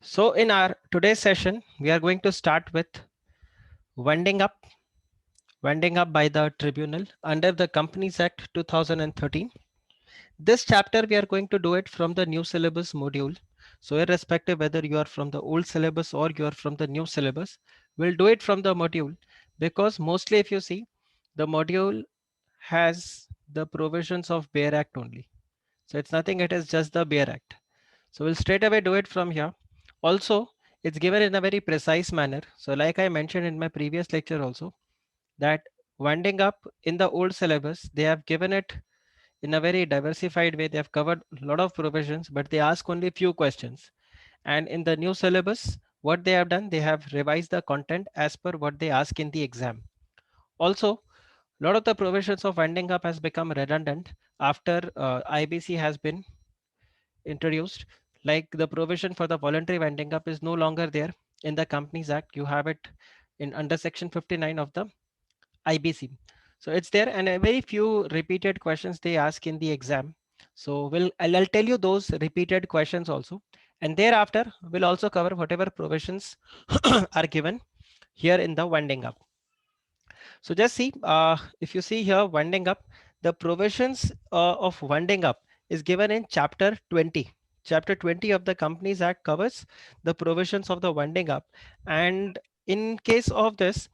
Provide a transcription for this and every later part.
So in our today's session, we are going to start with winding up, winding up by the tribunal under the Companies Act 2013. This chapter, we are going to do it from the new syllabus module. So irrespective whether you are from the old syllabus or you are from the new syllabus, we'll do it from the module because mostly if you see, the module has the provisions of Bear Act only. So it's nothing, it is just the Bear Act. So we'll straight away do it from here. Also, it's given in a very precise manner. So like I mentioned in my previous lecture also, that winding up in the old syllabus, they have given it in a very diversified way. They have covered a lot of provisions, but they ask only few questions. And in the new syllabus, what they have done, they have revised the content as per what they ask in the exam. Also, a lot of the provisions of winding up has become redundant after IBC has been introduced, like the provision for the voluntary winding up is no longer there in the Companies Act. You have it in under section 59 of the IBC. So it's there, and a very few repeated questions they ask in the exam. So I'll tell you those repeated questions also, and thereafter we'll also cover whatever provisions are given here in the winding up. So just see, if you see here winding up, the provisions of winding up is given in chapter 20. Chapter 20 of the Companies Act covers the provisions of the winding up. And in case of this,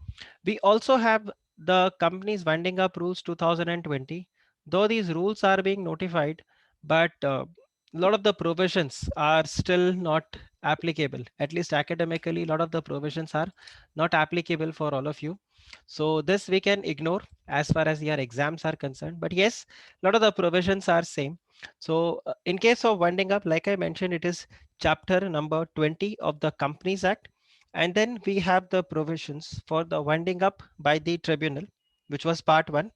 we also have the company's winding up rules 2020. Though these rules are being notified, but a lot of the provisions are still not applicable. At least academically, a lot of the provisions are not applicable for all of you. So this we can ignore as far as your exams are concerned. But yes, a lot of the provisions are same. So in case of winding up, like I mentioned, it is chapter number 20 of the Companies Act. And then we have the provisions for the winding up by the tribunal, which was part one.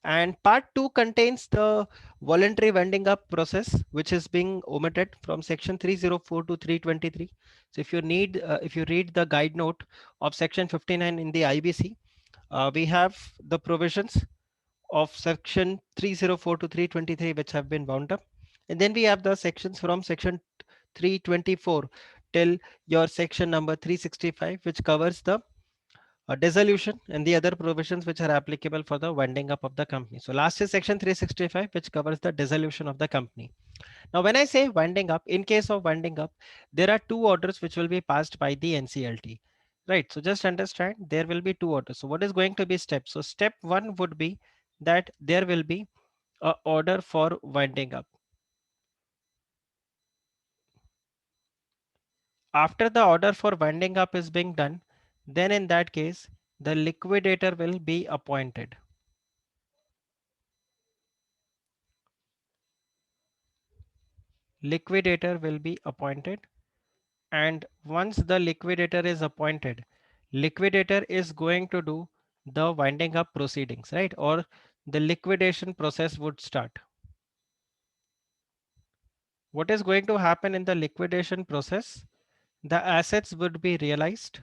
And part two contains the voluntary winding up process, which is being omitted from section 304 to 323. So if you need, if you read the guide note of section 59 in the IBC, we have the provisions of section 304 to 323 which have been bound up, and then we have the sections from section 324 till your section number 365 which covers the dissolution and the other provisions which are applicable for the winding up of the company. So last is section 365 which covers the dissolution of the company. Now when I say winding up, in case of winding up, there are two orders which will be passed by the NCLT. Right, so just understand there will be two orders. So what is going to be step? So step one would be that there will be a order for winding up. After the order for winding up is being done, then in that case, the liquidator will be appointed. Liquidator will be appointed. And once the liquidator is appointed, liquidator is going to do the winding up proceedings, right? Or the liquidation process would start. What is going to happen in the liquidation process? The assets would be realized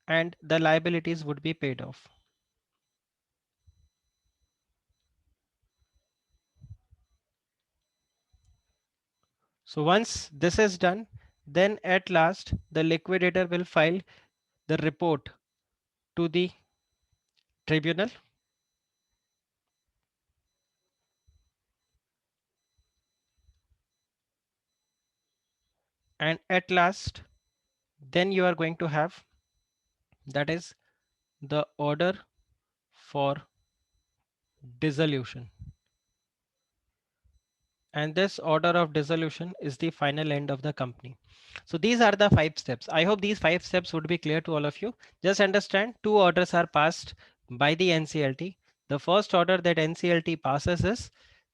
and the liabilities would be paid off. So once this is done, then at last the liquidator will file the report to the tribunal, and at last then you are going to have, that is, the order for dissolution. And this order of dissolution is the final end of the company. So these are the 5 steps. I hope these 5 steps would be clear to all of you. Just understand, two orders are passed by the NCLT. The first order that NCLT passes is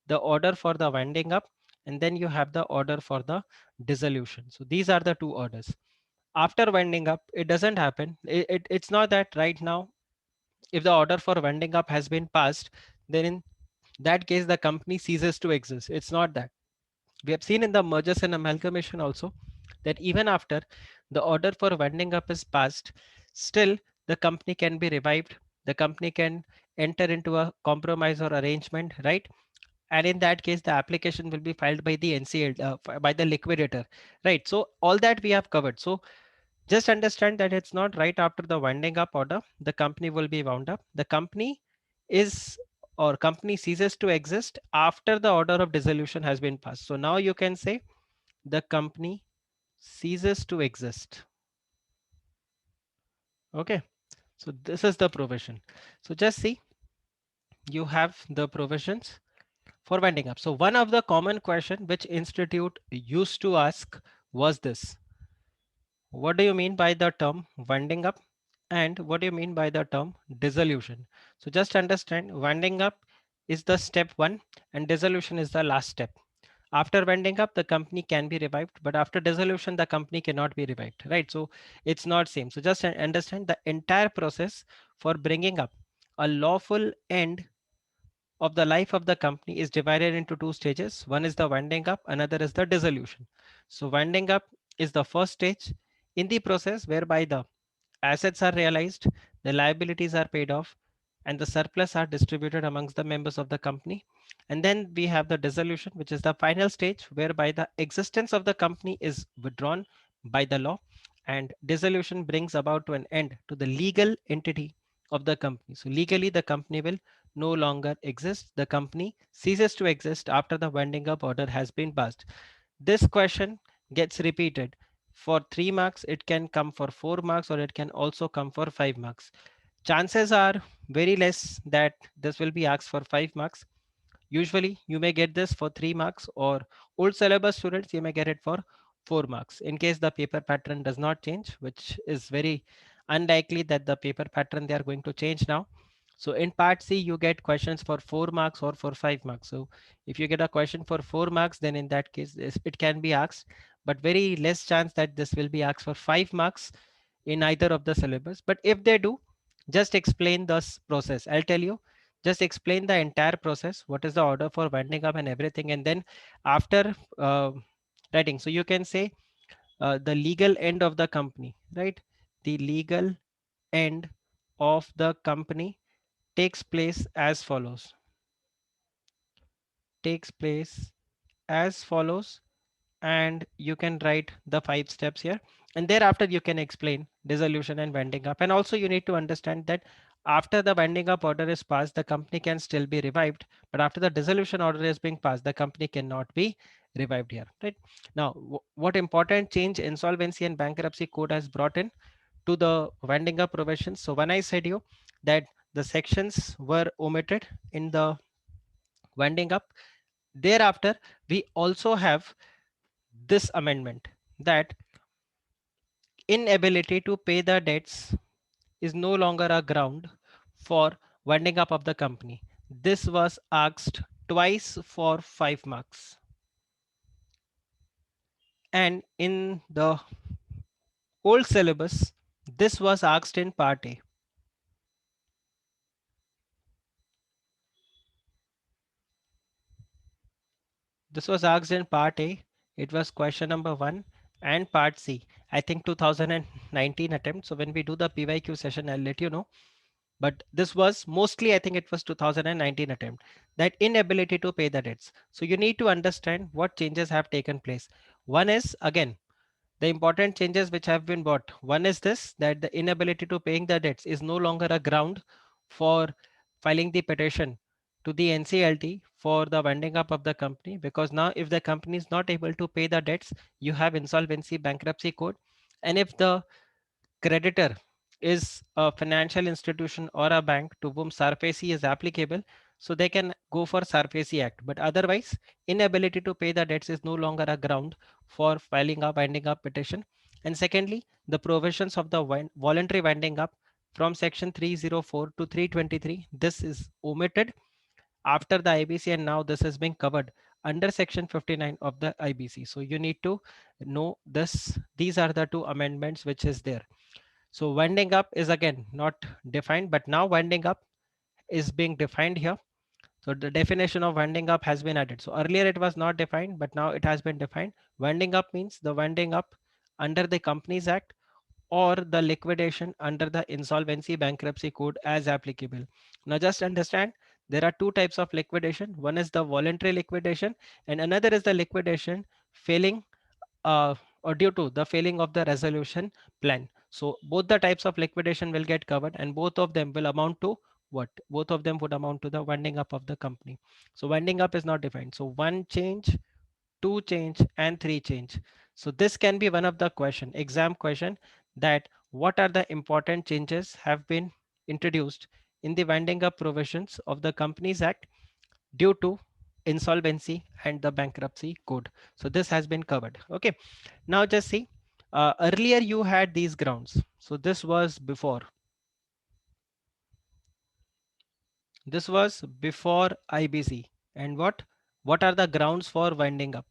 the order for the winding up, and then you have the order for the dissolution. So these are the two orders. After winding up, it doesn't happen. It's not that right now, if the order for winding up has been passed, then in that case, the company ceases to exist. It's not that. We have seen in the mergers and amalgamation also that even after the order for winding up is passed, still the company can be revived. the company can enter into a compromise or arrangement, right? And in that case, the application will be filed by the NCL, by the liquidator, right? So all that we have covered. So just understand that it's not right after the winding up order, the company will be wound up. The company is or company ceases to exist after the order of dissolution has been passed. So now you can say the company ceases to exist. Okay. So this is the provision. So just see, you have the provisions for winding up. So one of the common question which institute used to ask was this: what do you mean by the term winding up? And what do you mean by the term dissolution? So just understand, winding up is the step one and dissolution is the last step. After winding up, the company can be revived, but after dissolution, the company cannot be revived, right? So it's not same. So just understand the entire process for bringing up a lawful end of the life of the company is divided into two stages. One is the winding up, another is the dissolution. So winding up is the first stage in the process whereby the assets are realized, the liabilities are paid off, and the surplus are distributed amongst the members of the company. And then we have the dissolution, which is the final stage whereby the existence of the company is withdrawn by the law, and dissolution brings about to an end to the legal entity of the company. So legally, the company will no longer exist. The company ceases to exist after the winding up order has been passed. This question gets repeated for 3 marks, it can come for 4 marks, or it can also come for 5 marks. Chances are very less that this will be asked for 5 marks. Usually you may get this for 3 marks, or old syllabus students you may get it for 4 marks in case the paper pattern does not change, which is very unlikely that the paper pattern they are going to change now. So in part C you get questions for 4 marks or for 5 marks. So if you get a question for 4 marks, then in that case it can be asked, but very less chance that this will be asked for 5 marks in either of the syllabus. But if they do, just explain this process. I'll tell you, just explain the entire process, what is the order for winding up and everything, and then after writing, so you can say the legal end of the company, right? The legal end of the company takes place as follows, takes place as follows, and you can write the 5 steps here, and thereafter you can explain dissolution and winding up. And also you need to understand that after the winding up order is passed, the company can still be revived, but after the dissolution order is being passed, the company cannot be revived here, right? Now what important change insolvency and bankruptcy code has brought in to the winding up provisions? So when I said you that the sections were omitted in the winding up, thereafter we also have this amendment that inability to pay the debts is no longer a ground for winding up of the company. This was asked twice for 5 marks. And in the old syllabus, this was asked in part A. This was asked in part A. It was question number 1 and part C. I think 2019 attempt. So when we do the PYQ session, I'll let you know. But this was mostly, I think it was 2019 attempt, that inability to pay the debts. So you need to understand what changes have taken place. One is, again, the important changes which have been brought. One is this, that the inability to paying the debts is no longer a ground for filing the petition to the NCLT for the winding up of the company, because now if the company is not able to pay the debts, you have insolvency bankruptcy code. And if the creditor is a financial institution or a bank to whom SARFAESI is applicable, so they can go for SARFAESI Act. But otherwise, inability to pay the debts is no longer a ground for filing a winding up petition. And secondly, the provisions of the voluntary winding up from section 304 to 323, this is omitted after the IBC, and now this is being covered under section 59 of the IBC. So you need to know this. These are the two amendments which is there. So winding up is again not defined, but now winding up is being defined here. So the definition of winding up has been added. So earlier it was not defined, but now it has been defined. Winding up means the winding up under the Companies Act or the liquidation under the insolvency bankruptcy code as applicable. Now just understand there are two types of liquidation. One is the voluntary liquidation and another is the liquidation failing or due to the failing of the resolution plan. So both the types of liquidation will get covered and both of them will amount to what? Both of them would amount to the winding up of the company. So winding up is not defined. So one change, two change and three change. So this can be one of the exam question, that what are the important changes have been introduced in the winding up provisions of the Companies Act due to insolvency and the bankruptcy code. So this has been covered. Okay. Now just see, earlier you had these grounds. So this was before IBC. And what are the grounds for winding up?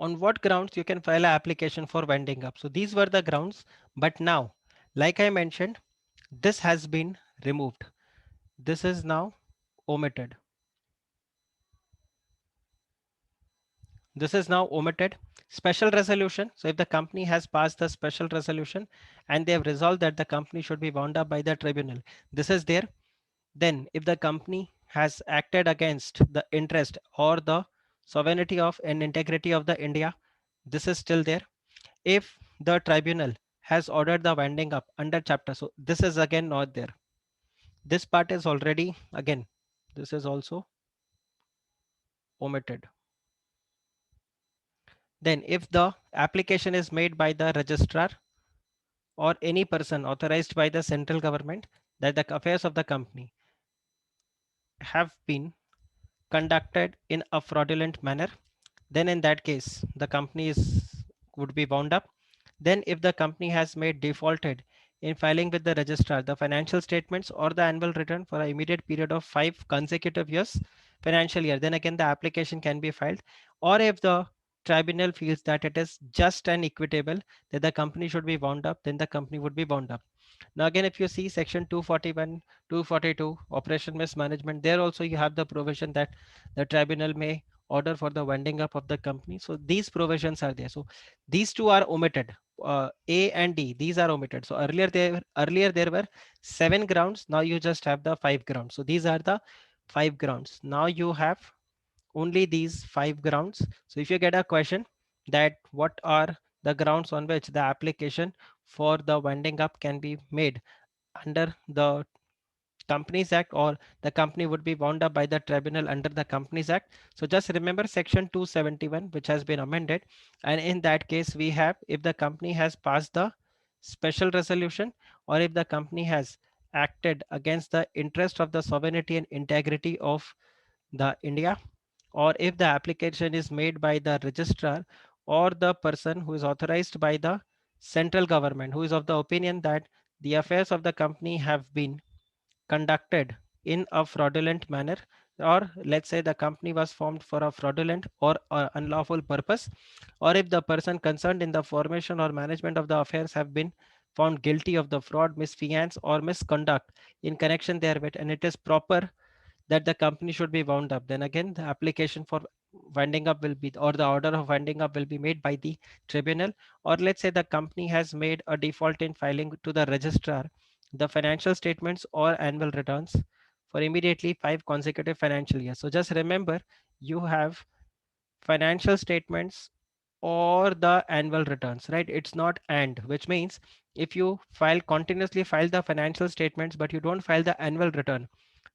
On what grounds you can file an application for winding up? So these were the grounds, but now, like I mentioned, this has been removed. This is now omitted. This is now omitted. Special resolution. So if the company has passed the special resolution and they have resolved that the company should be wound up by the tribunal, this is there. Then if the company has acted against the interest or the sovereignty of and integrity of the India, this is still there. If the tribunal has ordered the winding up under chapter, so this is again not there. This part is already, again, this is also omitted. Then if the application is made by the registrar or any person authorized by the central government that the affairs of the company have been conducted in a fraudulent manner, then in that case the company is would be wound up. Then if the company has made defaulted in filing with the registrar the financial statements or the annual return for an immediate period of 5 consecutive years financial year, then again the application can be filed. Or if the tribunal feels that it is just and equitable that the company should be wound up, then the company would be wound up. Now again, if you see section 241, 242, operation mismanagement, there also you have the provision that the tribunal may order for the winding up of the company. So these provisions are there. So these two are omitted. A and D, these are omitted. So earlier there were 7 grounds. Now you just have the 5 grounds. So these are the 5 grounds. Now you have only these 5 grounds. So if you get a question that what are the grounds on which the application for the winding up can be made under the Companies Act, or the company would be wound up by the tribunal under the Companies Act. So just remember section 271, which has been amended. And in that case, we have if the company has passed the special resolution or if the company has acted against the interest of the sovereignty and integrity of the India, or if the application is made by the registrar or the person who is authorized by the central government who is of the opinion that the affairs of the company have been conducted in a fraudulent manner, or let's say the company was formed for a fraudulent or unlawful purpose, or if the person concerned in the formation or management of the affairs have been found guilty of the fraud, misfeasance or misconduct in connection therewith, and it is proper that the company should be wound up, then again the application for winding up will be, or the order of winding up will be made by the tribunal. Or let's say the company has made a default in filing to the registrar the financial statements or annual returns for immediately 5 consecutive financial years. So just remember, you have financial statements or the annual returns, right? It's not and, which means if you continuously file the financial statements but you don't file the annual return,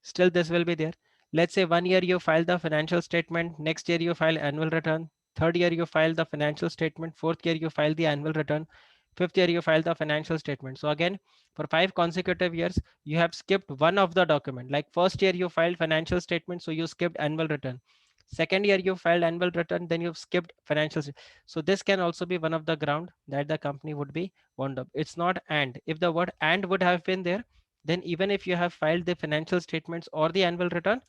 still this will be there. Let's say one year you file the financial statement, next year you file annual return, third year you file the financial statement, fourth year you file the annual return, fifth year you file the financial statement. So again, for 5 consecutive years you have skipped one of the document. Like first year you filed financial statement, so you skipped annual return. Second year you filed annual return, then you've skipped financials. So this can also be one of the ground that the company would be wound up. It's not and. If the word and would have been there, then even if you have filed the financial statements or the annual return,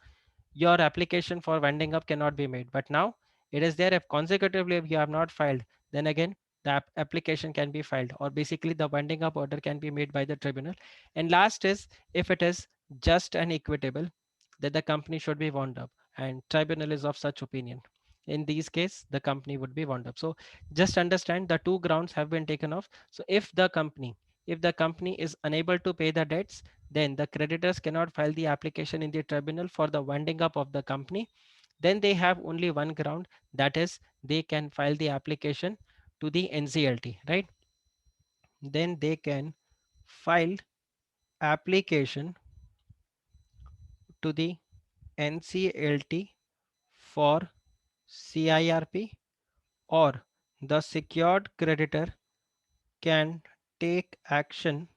your application for winding up cannot be made. But now it is there. If consecutively if you have not filed, then again the application can be filed, or basically the winding up order can be made by the tribunal. And last is if it is just and equitable that the company should be wound up. and tribunal is of such opinion. In these case, the company would be wound up. So just understand the two grounds have been taken off. So if the company is unable to pay the debts, then the creditors cannot file the application in the tribunal for the winding up of the company. Then they have only one ground, that is they can file the application to the NCLT, right? Then they can file application to the NCLT for CIRP, or the secured creditor can take action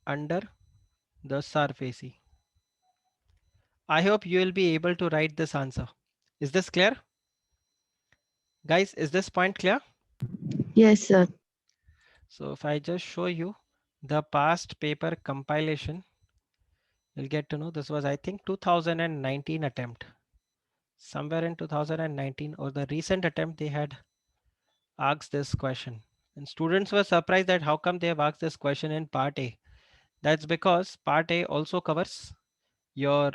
under the SARFACI. I hope you will be able to write this answer. Is this clear? Guys, is this point clear? Yes, sir. So if I just show you the past paper compilation, you'll get to know this was, I think, 2019 attempt. Somewhere in 2019 or the recent attempt, they had asked this question. And students were surprised that how come they have asked this question in part A. That's because part A also covers your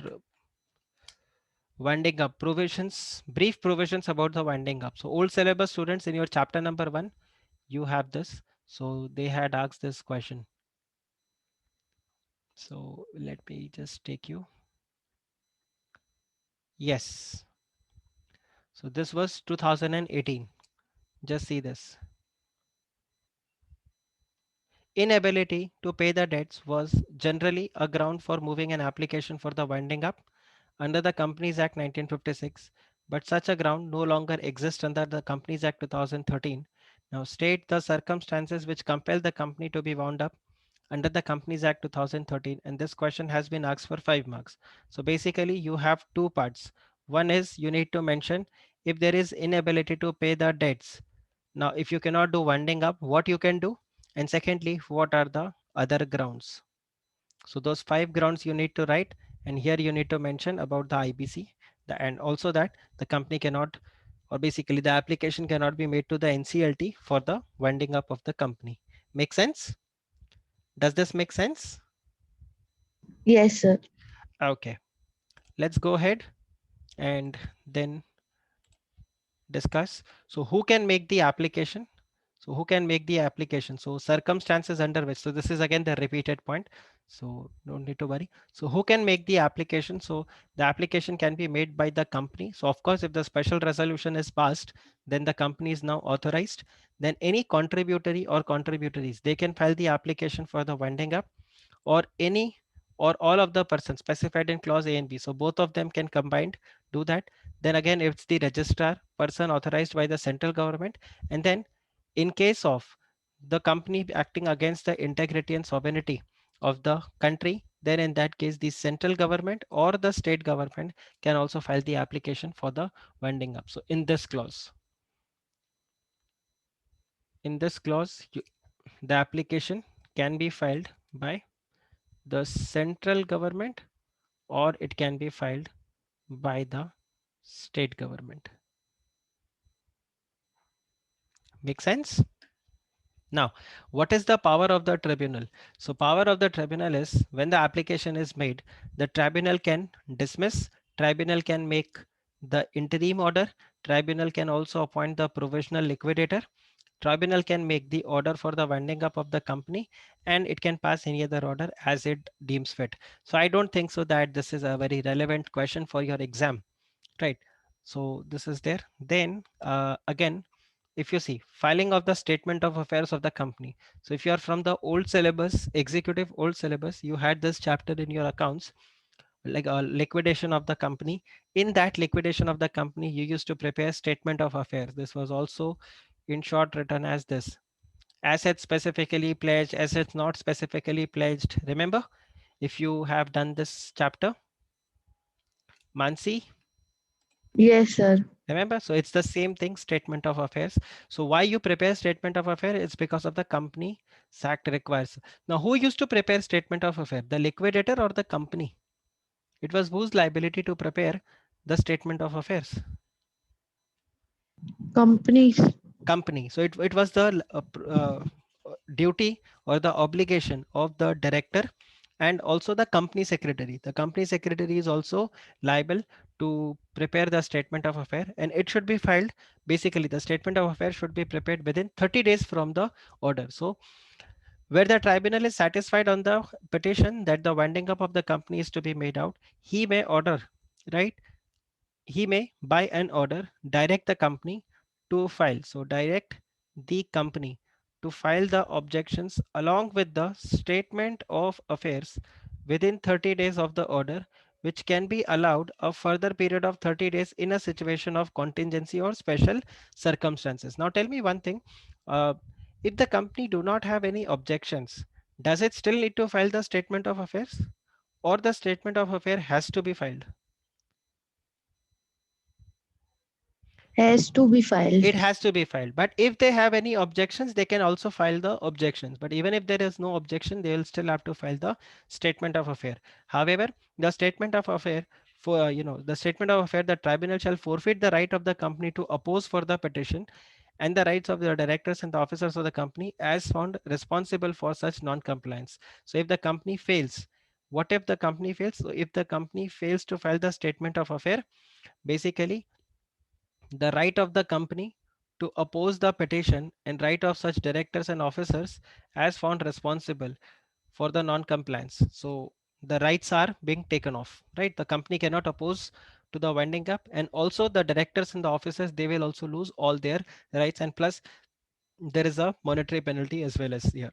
winding up provisions, brief provisions about the winding up. So old syllabus students, in your chapter number 1, you have this. So they had asked this question. So let me just take you. Yes. So this was 2018. Just see this. Inability to pay the debts was generally a ground for moving an application for the winding up under the Companies Act 1956, but such a ground no longer exists under the Companies Act 2013. Now state the circumstances which compel the company to be wound up under the Companies Act 2013, and this question has been asked for 5 marks. So basically you have two parts. One is you need to mention if there is inability to pay the debts. Now if you cannot do winding up, what you can do, and secondly, what are the other grounds. So those 5 grounds you need to write, and here you need to mention about the IBC, and also that the company cannot, or basically the application cannot be made to the NCLT for the winding up of the company. Make sense? Does this make sense? Yes, sir. Okay, let's go ahead and then discuss. So who can make the application? So who can make the application? So circumstances under which, so this is again the repeated point. So don't need to worry. So who can make the application? So the application can be made by the company. So of course, if the special resolution is passed, then the company is now authorized. Then any contributory or contributories, they can file the application for the winding up, or any or all of the persons specified in clause A and B. So both of them can combined do that. Then again, it's the registrar person authorized by the central government. And then in case of the company acting against the integrity and sovereignty of the country, then in that case, the central government or the state government can also file the application for the winding up. So in this clause, the application can be filed by the central government, or it can be filed by the state government. Make sense? Now, what is the power of the tribunal? So power of the tribunal is when the application is made, the tribunal can dismiss, tribunal can make the interim order, tribunal can also appoint the provisional liquidator, tribunal can make the order for the winding up of the company, and it can pass any other order as it deems fit. So I don't think so that this is a very relevant question for your exam, right? So this is there. Then again, if you see filing of the statement of affairs of the company. So if you are from the old syllabus, executive old syllabus, you had this chapter in your accounts, like a liquidation of the company. In that liquidation of the company, you used to prepare statement of affairs. This was also in short written as this: assets specifically pledged, assets not specifically pledged. Remember, if you have done this chapter, Mansi, Yes, sir. remember? So it's the same thing, statement of affairs. So why you prepare statement of affair? It's because of the company act requires. Now who used to prepare statement of affair? The liquidator or the company? It was whose liability to prepare the statement of affairs? Companies. Company. So it was the duty or the obligation of the director and also the company secretary. The company secretary is also liable to prepare the statement of affair, and it should be filed. Basically, the statement of affair should be prepared within 30 days from the order. So where the tribunal is satisfied on the petition that the winding up of the company is to be made out, he may order, right? He may, by an order, direct the company to file. So direct the company to file the objections along with the statement of affairs within 30 days of the order, which can be allowed a further period of 30 days in a situation of contingency or special circumstances. Now tell me one thing. Uh, if the company do not have any objections, does it still need to file the statement of affairs, or the statement of affair has to be filed? Has to be filed. It has to be filed, but if they have any objections, they can also file the objections. But even if there is no objection, they will still have to file the statement of affair. However, the statement of affair, for the statement of affair, the tribunal shall forfeit the right of the company to oppose for the petition and the rights of the directors and the officers of the company as found responsible for such non-compliance. So if the company fails, what if the company fails? So if the company fails to file the statement of affair, basically the right of the company to oppose the petition and right of such directors and officers as found responsible for the non-compliance. So the rights are being taken off, right? The company cannot oppose to the winding up, and also the directors and the officers, they will also lose all their rights, and plus there is a monetary penalty as well as here.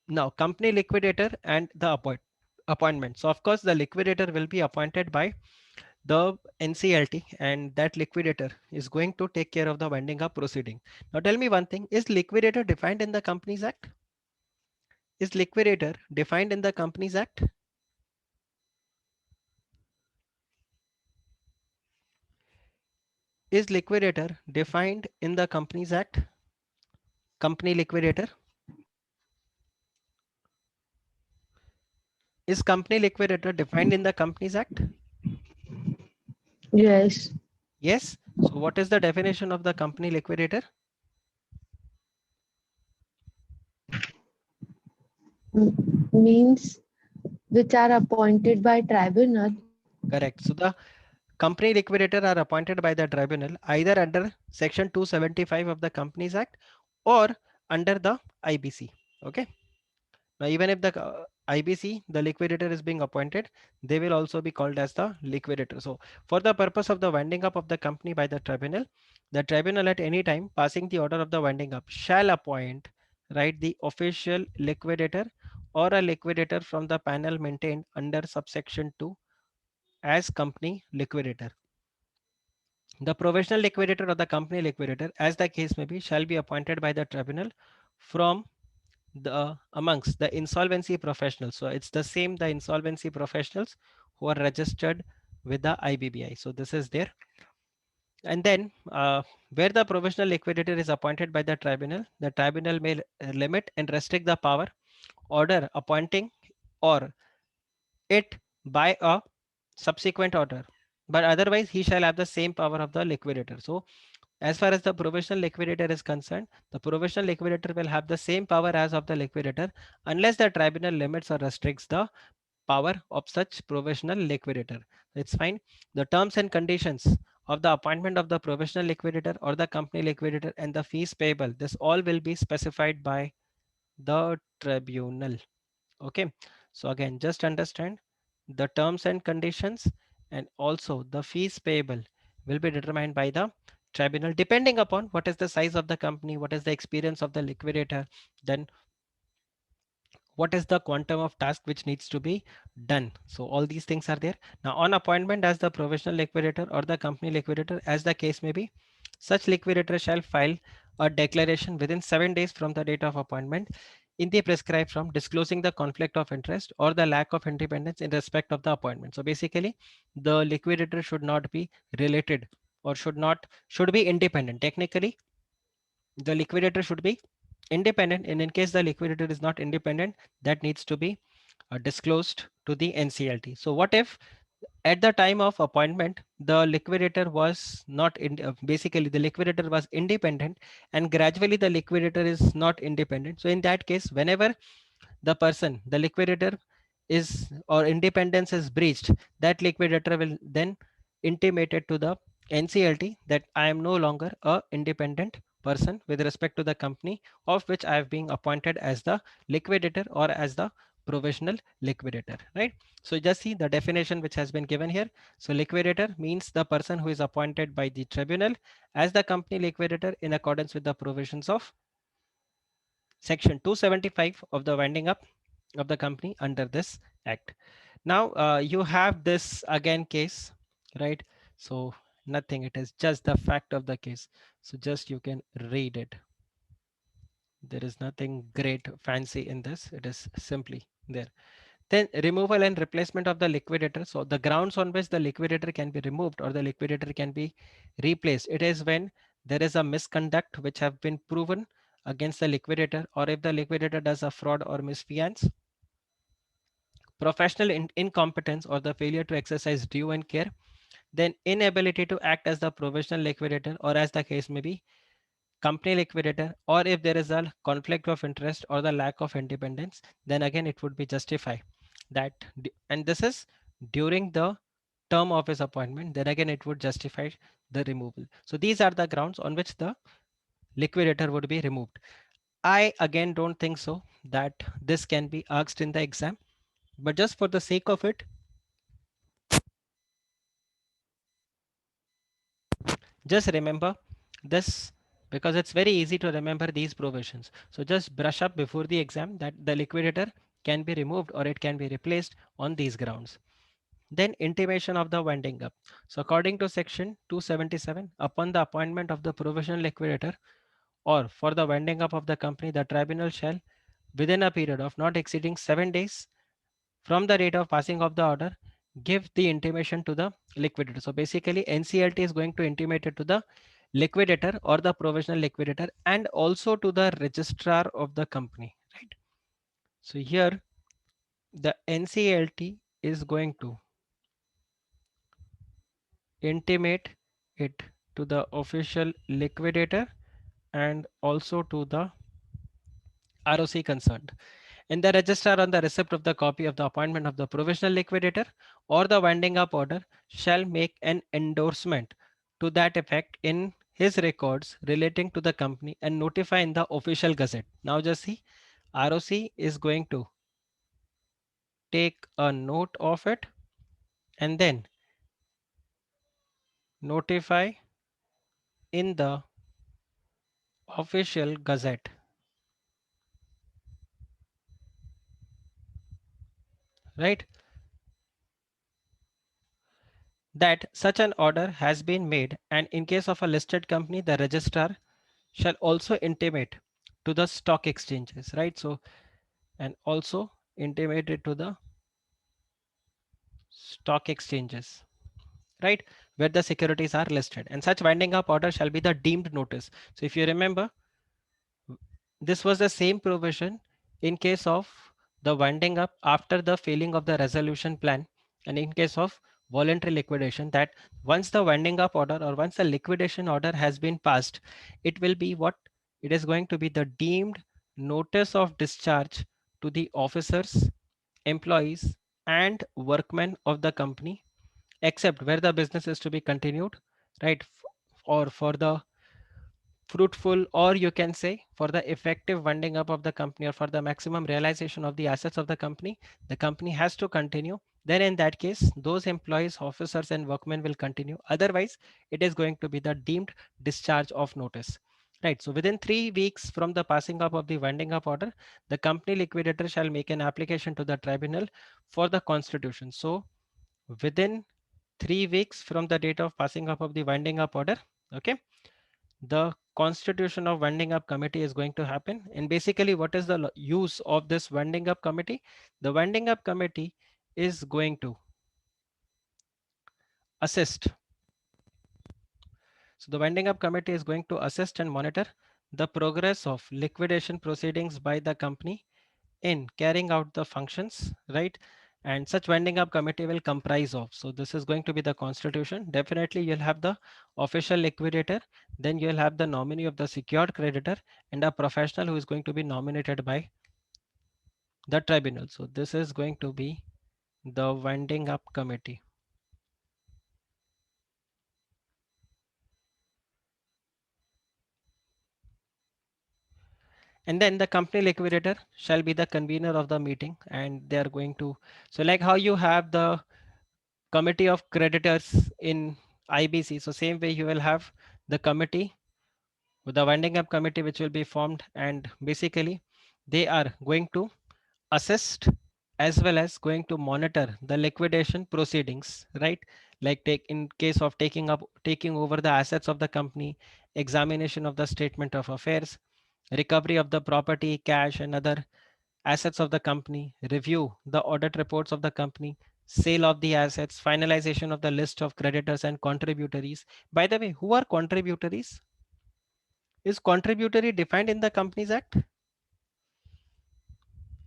Now company liquidator and the appointment. So of course the liquidator will be appointed by the NCLT, and that liquidator is going to take care of the winding up proceeding. Now tell me one thing, is liquidator defined in the Companies Act? Is liquidator defined in the Companies Act? Is liquidator defined in the Companies Act? Company liquidator. Is company liquidator defined in the Companies Act? Yes. Yes. So what is the definition of the company liquidator? Means which are appointed by tribunal. Correct. So the company liquidator are appointed by the tribunal either under section 275 of the Companies Act or under the IBC. Okay. Now, even if the IBC, the liquidator is being appointed, they will also be called as the liquidator. So for the purpose of the winding up of the company by the tribunal at any time passing the order of the winding up shall appoint, right, the official liquidator or a liquidator from the panel maintained under subsection 2 as company liquidator. The provisional liquidator or the company liquidator, as the case may be, shall be appointed by the tribunal from the amongst the insolvency professionals. So it's the same, the insolvency professionals who are registered with the IBBI. So this is there. And then where the provisional liquidator is appointed by the tribunal may limit and restrict the power, order appointing or it by a subsequent order. But otherwise, he shall have the same power of the liquidator. So as far as the provisional liquidator is concerned, the provisional liquidator will have the same power as of the liquidator unless the tribunal limits or restricts the power of such provisional liquidator. It's fine. The terms and conditions of the appointment of the provisional liquidator or the company liquidator and the fees payable, this all will be specified by the tribunal. Okay. So again, just understand the terms and conditions and also the fees payable will be determined by the tribunal depending upon what is the size of the company, what is the experience of the liquidator, then what is the quantum of task which needs to be done. So all these things are there. Now on appointment as the provisional liquidator or the company liquidator, as the case may be, such liquidator shall file a declaration within 7 days from the date of appointment in the prescribed form disclosing the conflict of interest or the lack of independence in respect of the appointment. So basically the liquidator should not be related or should be independent. Technically the liquidator should be independent, and in case the liquidator is not independent, that needs to be disclosed to the NCLT. So what if at the time of appointment the liquidator was not basically the liquidator was independent and gradually the liquidator is not independent? So in that case, whenever the person, the liquidator, is or independence is breached, that liquidator will then intimate it to the NCLT that I am no longer a independent person with respect to the company of which I have been appointed as the liquidator or as the provisional liquidator, right? So just see the definition which has been given here. So liquidator means the person who is appointed by the tribunal as the company liquidator in accordance with the provisions of section 275 of the winding up of the company under this act. Now you have this again case, right? So nothing, it is just the fact of the case. So just you can read it. There is nothing great fancy in this. It is simply there. Then removal and replacement of the liquidator. So the grounds on which the liquidator can be removed or the liquidator can be replaced. It is when there is a misconduct which have been proven against the liquidator, or if the liquidator does a fraud or misfeasance, professional incompetence or the failure to exercise due and care, then inability to act as the provisional liquidator or as the case may be, company liquidator, or if there is a conflict of interest or the lack of independence, then again it would be justified that, and this is during the term of his appointment, then again it would justify the removal. So these are the grounds on which the liquidator would be removed. I again don't think so that this can be asked in the exam, but just for the sake of it, just remember this because it's very easy to remember these provisions. So just brush up before the exam that the liquidator can be removed or it can be replaced on these grounds. Then intimation of the winding up. So according to section 277, upon the appointment of the provisional liquidator or for the winding up of the company, the tribunal shall, within a period of not exceeding 7 days from the date of passing of the order, give the intimation to the liquidator. So basically NCLT is going to intimate it to the liquidator or the provisional liquidator and also to the registrar of the company, right? So here the NCLT is going to intimate it to the official liquidator and also to the ROC concerned. And the registrar on the receipt of the copy of the appointment of the provisional liquidator or the winding up order shall make an endorsement to that effect in his records relating to the company and notify in the official gazette. Now just see, ROC is going to take a note of it and then notify in the official gazette, right? That such an order has been made, and in case of a listed company, the registrar shall also intimate to the stock exchanges, right? So, and also intimate it to the stock exchanges, right? Where the securities are listed, and such winding up order shall be the deemed notice. So if you remember, this was the same provision in case of the winding up after the failing of the resolution plan and in case of voluntary liquidation, that once the winding up order or once the liquidation order has been passed, it will be what? It is going to be the deemed notice of discharge to the officers, employees and workmen of the company, except where the business is to be continued, right? Or for the fruitful, or you can say for the effective winding up of the company or for the maximum realization of the assets of the company has to continue. Then in that case, those employees, officers and workmen will continue. Otherwise, it is going to be the deemed discharge of notice. Right. So within 3 weeks from the passing up of the winding up order, the company liquidator shall make an application to the tribunal for the constitution. So within 3 weeks from the date of passing up of the winding up order, okay, the constitution of winding up committee is going to happen. And basically what is the use of this winding up committee? The winding up committee is going to assist. So the winding up committee is going to assist and monitor the progress of liquidation proceedings by the company in carrying out the functions, right? And such winding up committee will comprise of, so this is going to be the constitution. Definitely you'll have the official liquidator, then you'll have the nominee of the secured creditor and a professional who is going to be nominated by the tribunal. So this is going to be the winding up committee. And then the company liquidator shall be the convener of the meeting, and they are going to, so like how you have the committee of creditors in IBC, so same way you will have the committee with the winding up committee which will be formed, and basically they are going to assist as well as going to monitor the liquidation proceedings, right? Like take in case of taking over the assets of the company, examination of the statement of affairs, recovery of the property, cash and other assets of the company, review the audit reports of the company, sale of the assets, finalization of the list of creditors and contributories. By the way, who are contributories? Is contributory defined in the Companies Act?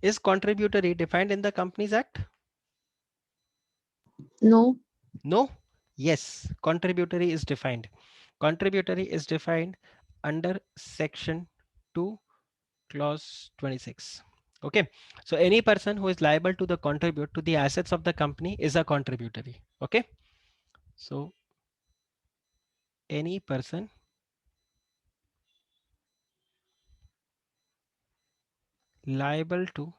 Is contributory defined in the Companies Act? No. No? Yes, contributory is defined. Contributory is defined under section 2, clause 26. Okay, so any person who is liable to the contribute to the assets of the company is a contributory. Okay, so any person liable to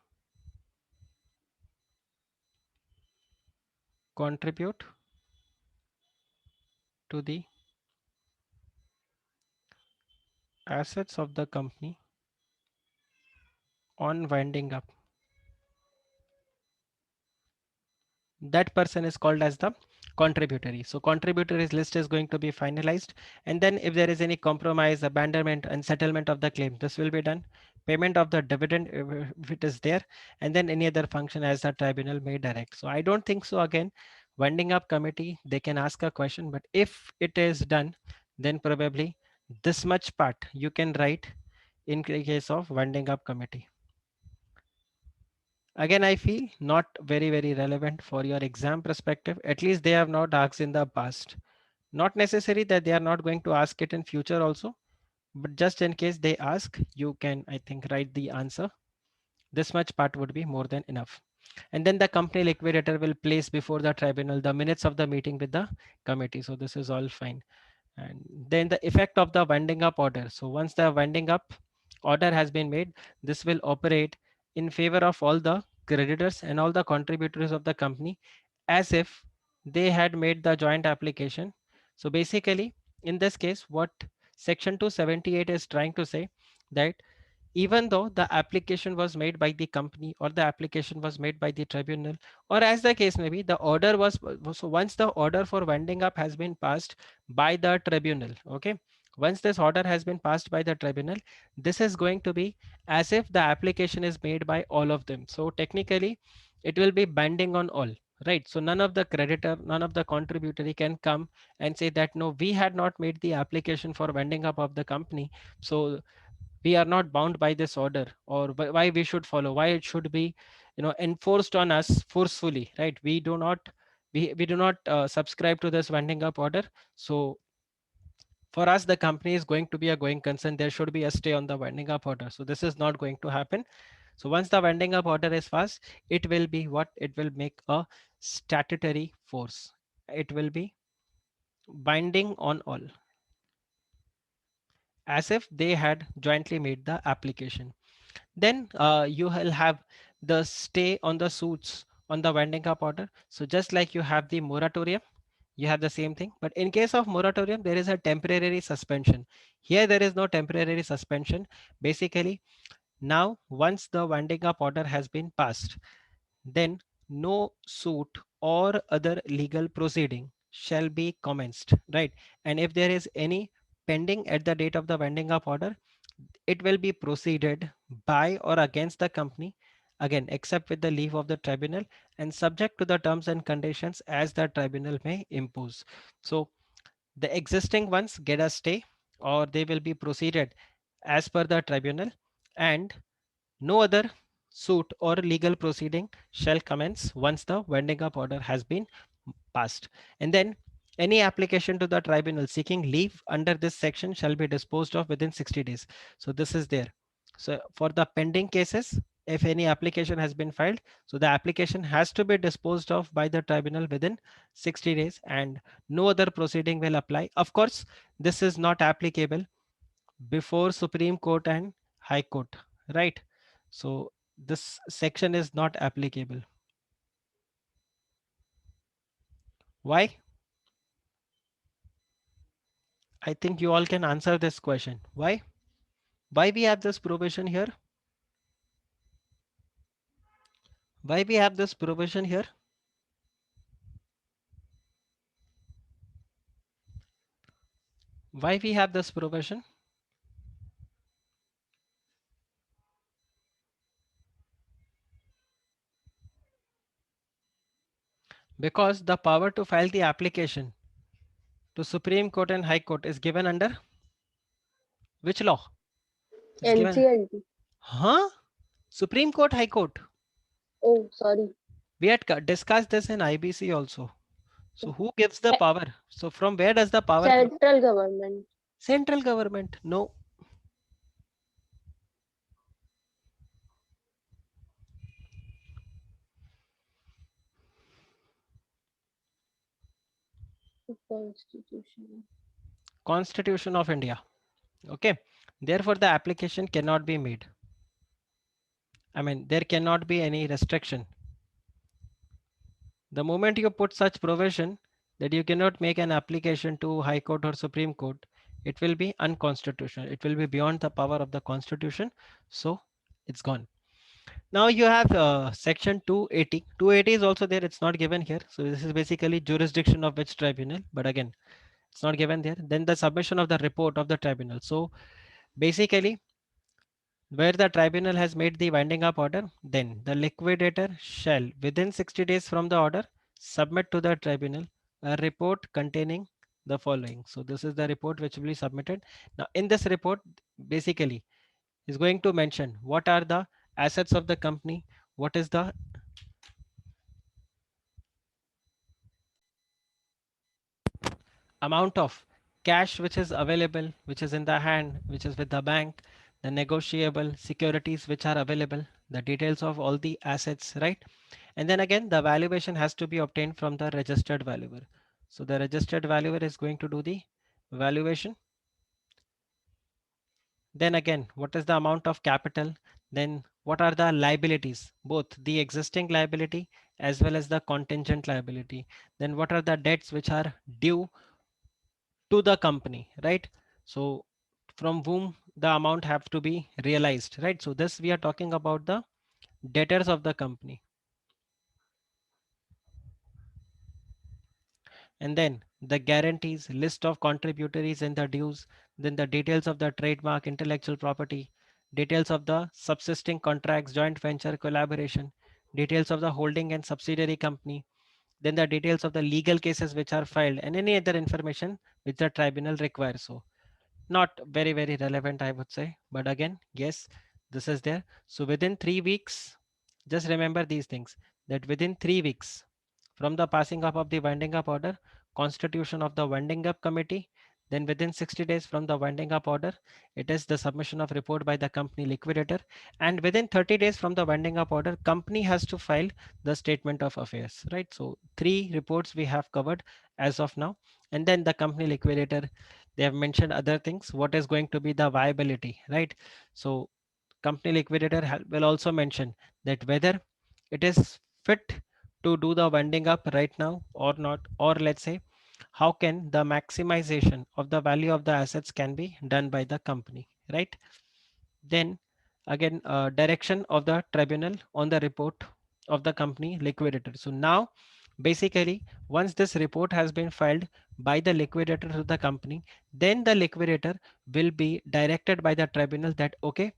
contribute to the assets of the company on winding up, that person is called as the contributory. So contributories list is going to be finalized, and then if there is any compromise, abandonment and settlement of the claim, this will be done. Payment of the dividend if it is there, and then any other function as the tribunal may direct. So I don't think so. Again, winding up committee, they can ask a question, but if it is done, then probably this much part you can write in case of winding up committee. Again, I feel not very relevant for your exam perspective. At least they have not asked in the past. Not necessary that they are not going to ask it in future also, but just in case they ask, you can, I think, write the answer. This much part would be more than enough. And then the company liquidator will place before the tribunal the minutes of the meeting with the committee. So this is all fine. And then the effect of the winding up order. So once the winding up order has been made, this will operate in favor of all the creditors and all the contributors of the company as if they had made the joint application. So basically, in this case, what section 278 is trying to say, that even though the application was made by the company or the application was made by the tribunal, or as the case may be, the order was, so once the order for winding up has been passed by the tribunal, okay, once this order has been passed by the tribunal, this is going to be as if the application is made by all of them. So technically it will be binding on all, right? So none of the creditor, none of the contributory can come and say that no, we had not made the application for winding up of the company, so we are not bound by this order, or why we should follow, why it should be, enforced on us forcefully, right? We do not subscribe to this winding up order. So for us, the company is going to be a going concern, there should be a stay on the winding up order. So this is not going to happen. So once the winding up order is passed, it will be what, it will make a statutory force, it will be binding on all as if they had jointly made the application. Then you will have the stay on the suits on the winding up order. So just like you have the moratorium, you have the same thing. But in case of moratorium, there is a temporary suspension. Here, there is no temporary suspension. Basically, now once the winding up order has been passed, then no suit or other legal proceeding shall be commenced, right? And if there is any pending at the date of the winding up order, it will be proceeded by or against the company, again except with the leave of the tribunal and subject to the terms and conditions as the tribunal may impose. So the existing ones get a stay, or they will be proceeded as per the tribunal, and no other suit or legal proceeding shall commence once the winding up order has been passed. And then any application to the tribunal seeking leave under this section shall be disposed of within 60 days. So this is there. So for the pending cases, if any application has been filed, so the application has to be disposed of by the tribunal within 60 days and no other proceeding will apply. Of course, this is not applicable before Supreme Court and High Court, right? So this section is not applicable. Why? I think you all can answer this question. Why? Why we have this provision here? Why we have this provision here? Why we have this provision? Because the power to file the application to Supreme Court and High Court is given under which law? It's given. NCLT. Huh? Supreme Court, High Court. Oh, sorry. We had discussed this in IBC also. So who gives the power? So from where does the power come? Central government. Central government. No. Constitution. Constitution of India. Okay. Therefore, the application cannot be made. I mean, there cannot be any restriction. The moment you put such provision that you cannot make an application to High Court or Supreme Court, it will be unconstitutional. It will be beyond the power of the Constitution. So it's gone. Now you have section 280. 280 is also there. It's not given here. So this is basically jurisdiction of which tribunal. But again, it's not given there. Then the submission of the report of the tribunal. So basically, where the tribunal has made the winding up order, then the liquidator shall, within 60 days from the order, submit to the tribunal a report containing the following. So this is the report which will be submitted. Now in this report, basically is going to mention what are the assets of the company, what is the amount of cash which is available, which is in the hand, which is with the bank, the negotiable securities which are available, the details of all the assets, right? And then again, the valuation has to be obtained from the registered valuer. So the registered valuer is going to do the valuation. Then again, what is the amount of capital? Then what are the liabilities, both the existing liability as well as the contingent liability? Then what are the debts which are due to the company, right? So from whom the amount have to be realized, right? So this we are talking about the debtors of the company. And then the guarantees, list of contributories and the dues, then the details of the trademark, intellectual property, details of the subsisting contracts, joint venture, collaboration, details of the holding and subsidiary company, then the details of the legal cases which are filed and any other information which the tribunal requires. So not very very relevant, I would say, but again, yes, this is there. So within 3 weeks, just remember these things, that within 3 weeks from the passing up of the winding up order, constitution of the winding up committee, then within 60 days from the winding up order, it is the submission of report by the company liquidator, and within 30 days from the winding up order, company has to file the statement of affairs, right? So 3 reports we have covered as of now. And then the company liquidator, they have mentioned other things, what is going to be the viability, right? So company liquidator will also mention that whether it is fit to do the winding up right now or not, or let's say how can the maximization of the value of the assets can be done by the company, right? Then again, direction of the tribunal on the report of the company liquidator. So now basically, once this report has been filed by the liquidator to the company, then the liquidator will be directed by the tribunal that okay,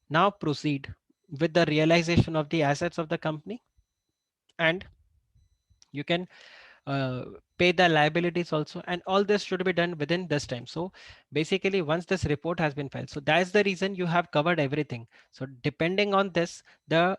now proceed with the realization of the assets of the company, and you can uh, pay the liabilities also, and all this should be done within this time. So basically once this report has been filed, so that's the reason you have covered everything. So depending on this, the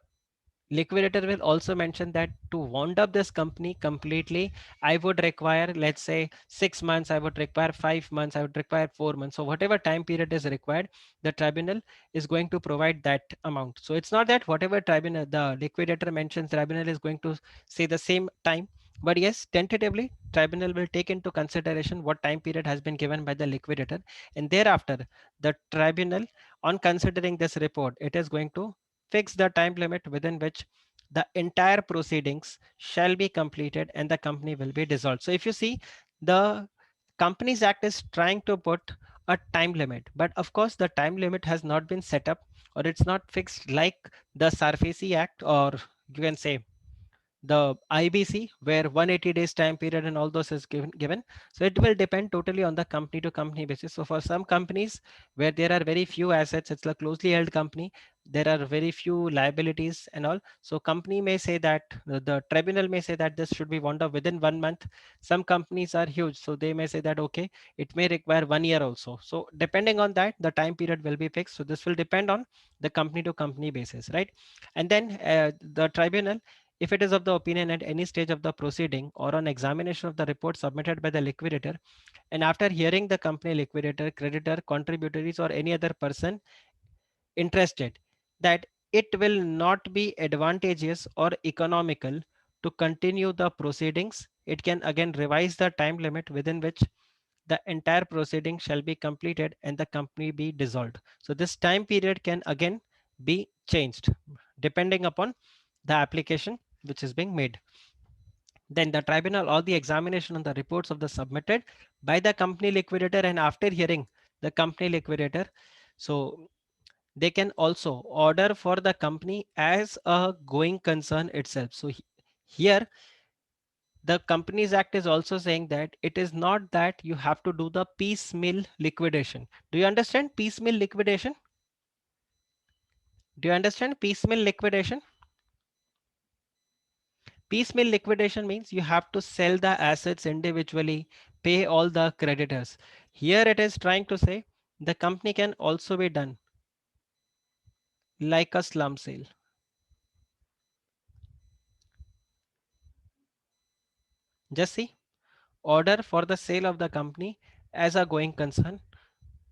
liquidator will also mention that to wound up this company completely, I would require, let's say, 6 months, I would require 5 months, I would require 4 months. So whatever time period is required, the tribunal is going to provide that amount. So it's not that whatever tribunal the liquidator mentions, tribunal is going to say the same time. But yes, tentatively, tribunal will take into consideration what time period has been given by the liquidator. And thereafter, the tribunal, on considering this report, it is going to fix the time limit within which the entire proceedings shall be completed and the company will be dissolved. So if you see, the Companies Act is trying to put a time limit, but of course the time limit has not been set up, or it's not fixed like the SARFAESI Act, or you can say the IBC, where 180 days time period and all those is given. So it will depend totally on the company to company basis. So for some companies where there are very few assets, it's a closely held company, there are very few liabilities and all. So company may say that the tribunal may say that this should be wound up within 1 month. Some companies are huge, so they may say that okay, it may require 1 year also. So depending on that, the time period will be fixed. So this will depend on the company to company basis, right? And then the tribunal, if it is of the opinion at any stage of the proceeding or on examination of the report submitted by the liquidator, and after hearing the company liquidator, creditor, contributories, or any other person interested, that it will not be advantageous or economical to continue the proceedings, it can again revise the time limit within which the entire proceeding shall be completed and the company be dissolved. So this time period can again be changed depending upon the application which is being made. Then the tribunal or the examination on the reports of the submitted by the company liquidator, and after hearing the company liquidator, so they can also order for the company as a going concern itself. So here the Companies Act is also saying that it is not that you have to do the piecemeal liquidation. Do you understand piecemeal liquidation? Do you understand piecemeal liquidation? Piecemeal liquidation means you have to sell the assets individually, pay all the creditors. Here it is trying to say the company can also be done like a slum sale. Just see, order for the sale of the company as a going concern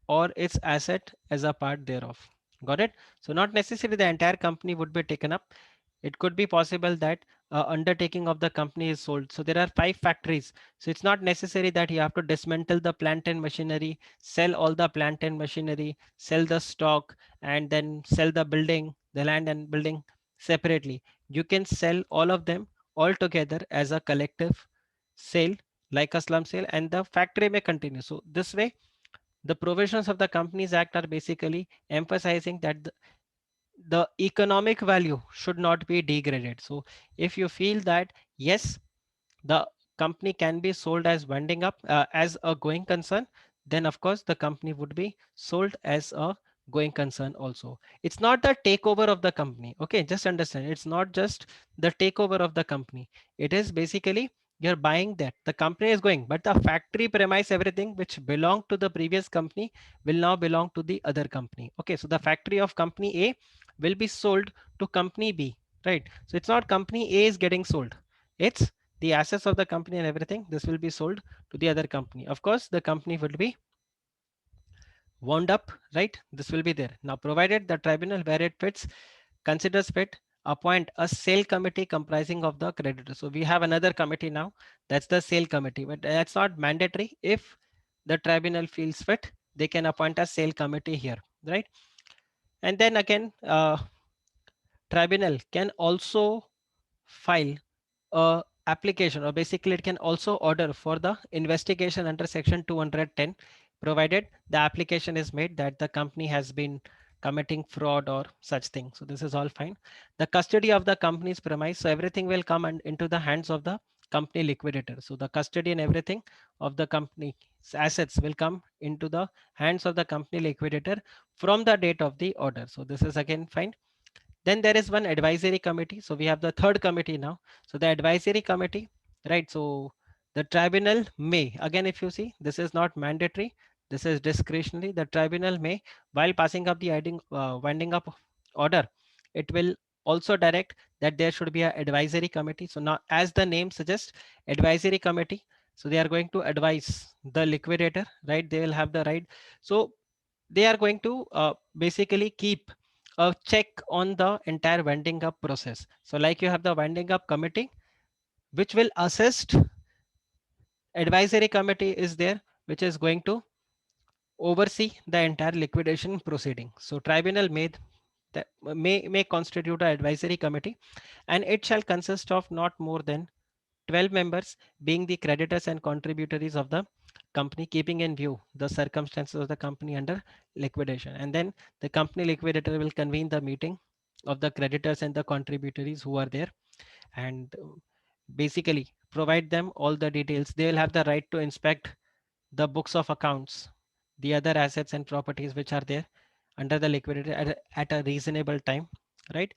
or its asset as a part thereof. Got it? So not necessarily the entire company would be taken up. It could be possible that undertaking of the company is sold. So there are 5 factories. So it's not necessary that you have to dismantle the plant and machinery, sell all the plant and machinery, sell the stock, and then sell the building, the land and building separately. You can sell all of them all together as a collective sale, like a slum sale, and the factory may continue. So this way, the provisions of the Companies Act are basically emphasizing that the economic value should not be degraded. So if you feel that yes, the company can be sold as winding up as a going concern, then of course the company would be sold as a going concern also. It's not the takeover of the company. Okay, just understand, it's not just the takeover of the company. It is basically you're buying that the company is going, but the factory premise, everything which belonged to the previous company will now belong to the other company. Okay, so the factory of company A will be sold to company B, right? So it's not company A is getting sold, it's the assets of the company and everything, this will be sold to the other company. Of course the company will be wound up, right? This will be there. Now provided the tribunal where it fits considers fit, appoint a sale committee comprising of the creditors. So we have another committee now, that's the sale committee, but that's not mandatory. If the tribunal feels fit, they can appoint a sale committee here, right? And then again, tribunal can also file a application, or basically it can also order for the investigation under section 210, provided the application is made that the company has been committing fraud or such thing. So this is all fine. The custody of the company's premise, so everything will come into the hands of the company liquidator. So the custody and everything of the company's assets will come into the hands of the company liquidator from the date of the order. So this is again fine. Then there is one advisory committee. So we have the third committee now. So the advisory committee, right? So the tribunal may, again, if you see, this is not mandatory. This is discretionary. The tribunal may, while passing up the winding up order, it will also direct that there should be an advisory committee. So now, as the name suggests, advisory committee. So they are going to advise the liquidator, right? They will have the right. So they are going to basically keep a check on the entire winding up process. So like you have the winding up committee, which will assist. Advisory committee is there, which is going to oversee the entire liquidation proceeding. So tribunal may constitute an advisory committee, and it shall consist of not more than 12 members, being the creditors and contributories of the company, keeping in view the circumstances of the company under liquidation. And then the company liquidator will convene the meeting of the creditors and the contributories who are there, and basically provide them all the details. They will have the right to inspect the books of accounts, the other assets and properties which are there under the liquidator at a reasonable time, right?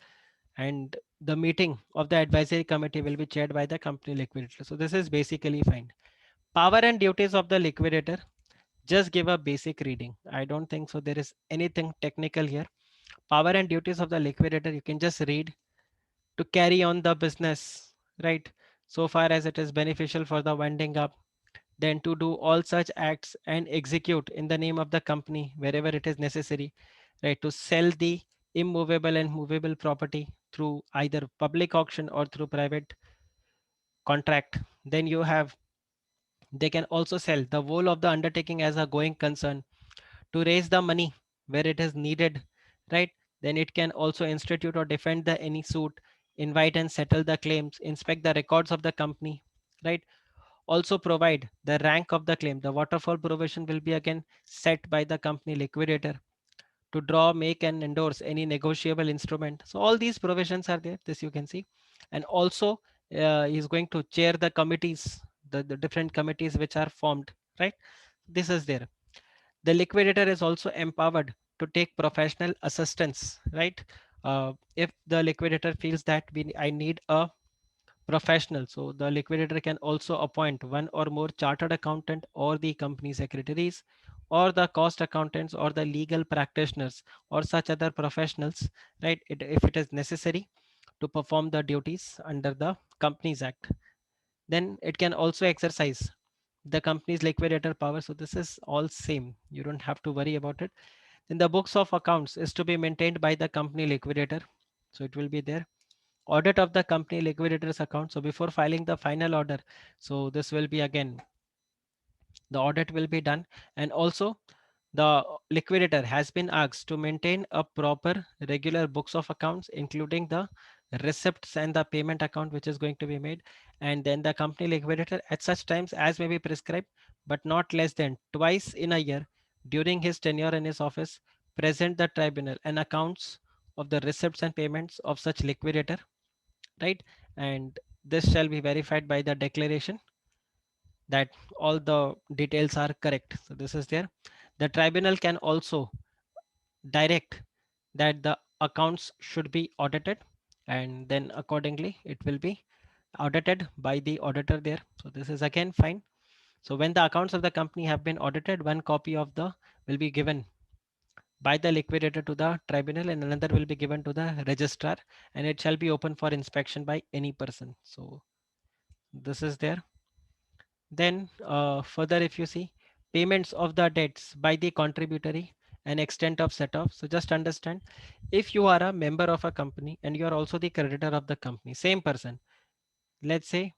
And the meeting of the advisory committee will be chaired by the company liquidator. So this is basically fine. Power and duties of the liquidator. Just give a basic reading. I don't think so there is anything technical here. Power and duties of the liquidator, you can just read: to carry on the business, right? So far as it is beneficial for the winding up, then to do all such acts and execute in the name of the company wherever it is necessary, right? To sell the immovable and movable property through either public auction or through private contract. Then you have, they can also sell the whole of the undertaking as a going concern to raise the money where it is needed, right? Then it can also institute or defend the any suit, invite and settle the claims, inspect the records of the company, right? Also provide the rank of the claim. The waterfall provision will be again set by the company liquidator to draw, make and endorse any negotiable instrument. So all these provisions are there, this you can see. And also he's going to chair the committees, the different committees which are formed, right? This is there. The liquidator is also empowered to take professional assistance, right? If the liquidator feels that I need a professional, so the liquidator can also appoint one or more chartered accountant or the company secretaries or the cost accountants or the legal practitioners or such other professionals, right? If it is necessary to perform the duties under the Companies Act. Then it can also exercise the company's liquidator power. So this is all same. You don't have to worry about it. Then the books of accounts is to be maintained by the company liquidator. So it will be there. Audit of the company liquidator's account. So before filing the final order, so this will be again, the audit will be done. And also the liquidator has been asked to maintain a proper regular books of accounts, including the receipts and the payment account which is going to be made. And then the company liquidator at such times as may be prescribed, but not less than twice in a year during his tenure in his office, present the tribunal and accounts of the receipts and payments of such liquidator, right? And this shall be verified by the declaration that all the details are correct. So this is there. The tribunal can also direct that the accounts should be audited, and then accordingly it will be audited by the auditor there. So this is again fine. So when the accounts of the company have been audited, one copy of the will be given by the liquidator to the tribunal and another will be given to the registrar, and it shall be open for inspection by any person. So this is there. Then further, if you see payments of the debts by the contributory and extent of set off. So just understand, if you are a member of a company and you are also the creditor of the company, same person. Let's say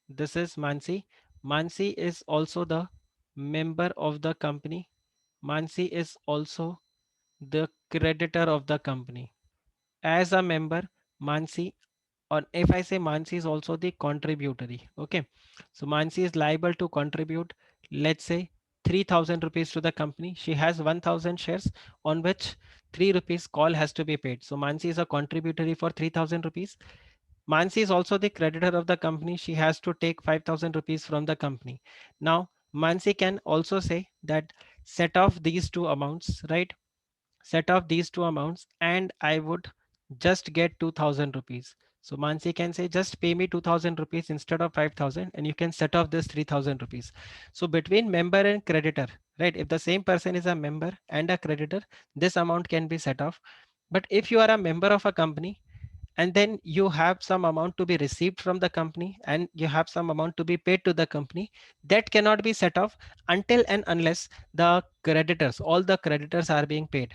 this is Mansi. Mansi is also the member of the company. Mansi is also the creditor of the company. As a member, Mansi, or if I say Mansi is also the contributory, okay. So Mansi is liable to contribute, let's say 3,000 rupees to the company. She has 1,000 shares on which 3 rupees call has to be paid. So Mansi is a contributory for 3,000 rupees. Mansi is also the creditor of the company. She has to take 5,000 rupees from the company. Now, Mansi can also say that set off these two amounts, right? Set off these two amounts and I would just get 2,000 rupees. So Mansi can say, just pay me 2,000 rupees instead of 5,000 and you can set off this 3,000 rupees. So between member and creditor, right? If the same person is a member and a creditor, this amount can be set off. But if you are a member of a company and then you have some amount to be received from the company and you have some amount to be paid to the company, that cannot be set off until and unless the creditors, all the creditors are being paid.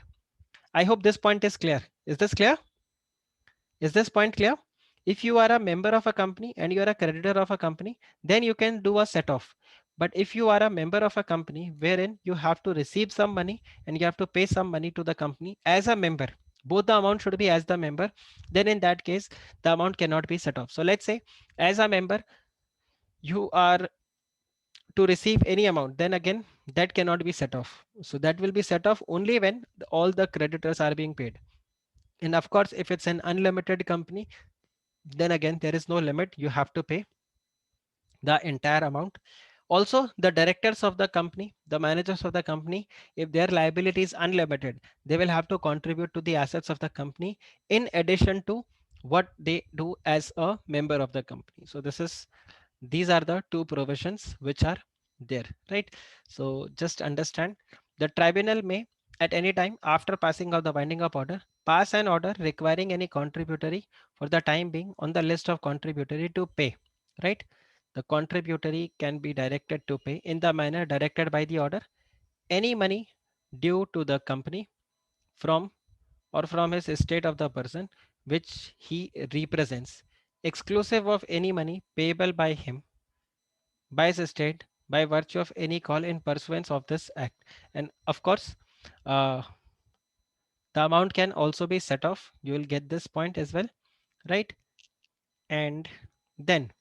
I hope this point is clear. Is this clear? Is this point clear? If you are a member of a company and you are a creditor of a company, then you can do a set off. But if you are a member of a company wherein you have to receive some money and you have to pay some money to the company as a member, both the amount should be as the member, then in that case, the amount cannot be set off. So let's say as a member, you are to receive any amount, then again, that cannot be set off. So that will be set off only when all the creditors are being paid. And of course, if it's an unlimited company, then again there is no limit, you have to pay the entire amount. Also, the directors of the company, the managers of the company, if their liability is unlimited, they will have to contribute to the assets of the company in addition to what they do as a member of the company. So this is, these are the two provisions which are there, right? So just understand, the tribunal may at any time after passing of the winding up order pass an order requiring any contributory for the time being on the list of contributory to pay, right? The contributory can be directed to pay in the manner directed by the order any money due to the company from or from his estate of the person which he represents, exclusive of any money payable by him by his estate by virtue of any call in pursuance of this act. And of course, uh, the amount can also be set off. You will get this point as well, right? And then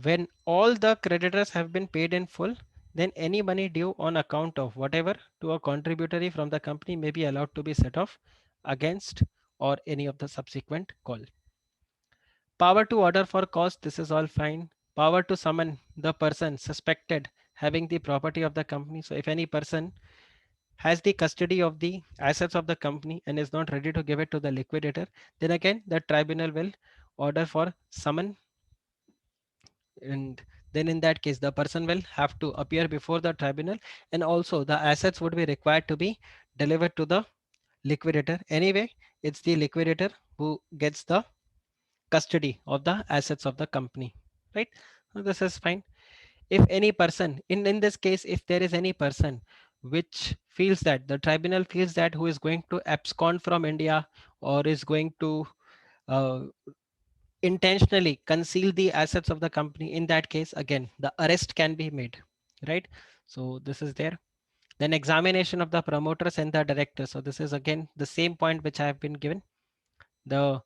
when all the creditors have been paid in full, then any money due on account of whatever to a contributory from the company may be allowed to be set off against or any of the subsequent call. Power to order for cost, this is all fine. Power to summon the person suspected having the property of the company. So if any person has the custody of the assets of the company and is not ready to give it to the liquidator, then again the tribunal will order for summon, and then in that case the person will have to appear before the tribunal, and also the assets would be required to be delivered to the liquidator. Anyway, it's the liquidator who gets the custody of the assets of the company, right? So this is fine. If any person in this case, if there is any person which feels that the tribunal feels that who is going to abscond from India or is going to uh, intentionally conceal the assets of the company, in that case again the arrest can be made, right? So this is there. Then examination of the promoters and the directors, so this is again the same point which I have been given. The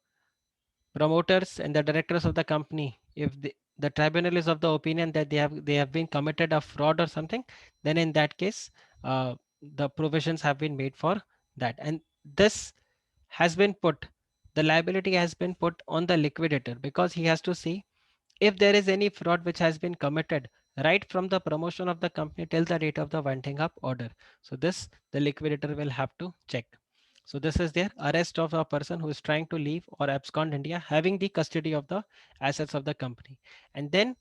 promoters and the directors of the company, if the tribunal is of the opinion that they have been committed a fraud or something, then in that case the provisions have been made for that, and this has been put, the liability has been put on the liquidator because he has to see if there is any fraud which has been committed right from the promotion of the company till the date of the winding up order. So this the liquidator will have to check. So this is their arrest of a person who is trying to leave or abscond India having the custody of the assets of the company. And then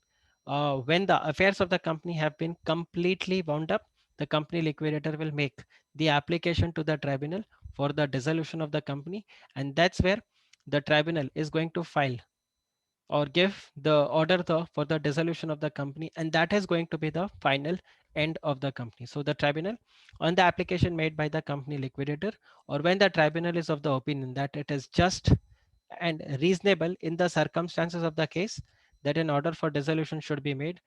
when the affairs of the company have been completely wound up, the company liquidator will make the application to the tribunal for the dissolution of the company, and that's where the tribunal is going to file or give the order for the dissolution of the company, and that is going to be the final end of the company. So the tribunal, on the application made by the company liquidator, or when the tribunal is of the opinion that it is just and reasonable in the circumstances of the case that an order for dissolution should be made,